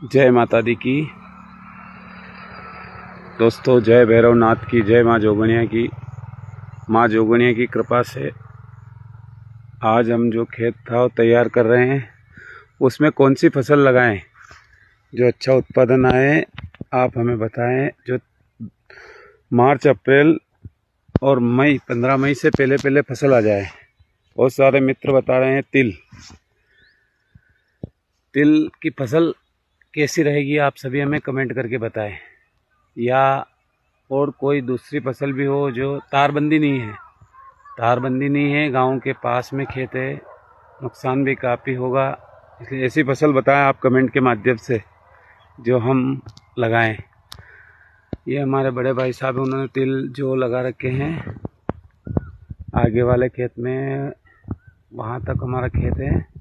जय माता दी की। दोस्तों, जय भैरवनाथ की, जय माँ जोगणिया की। माँ जोगणिया की कृपा से आज हम जो खेत था वो तैयार कर रहे हैं। उसमें कौन सी फसल लगाएं जो अच्छा उत्पादन आए, आप हमें बताएं। जो मार्च, अप्रैल और मई, 15 मई से पहले फसल आ जाए। बहुत सारे मित्र बता रहे हैं तिल की फसल कैसी रहेगी, आप सभी हमें कमेंट करके बताएं। या और कोई दूसरी फसल भी हो जो तारबंदी नहीं है, गांव के पास में खेत है, नुकसान भी काफ़ी होगा, इसलिए ऐसी फसल बताएं आप कमेंट के माध्यम से जो हम लगाएं। ये हमारे बड़े भाई साहब, उन्होंने तिल जो लगा रखे हैं आगे वाले खेत में, वहाँ तक हमारा खेत है।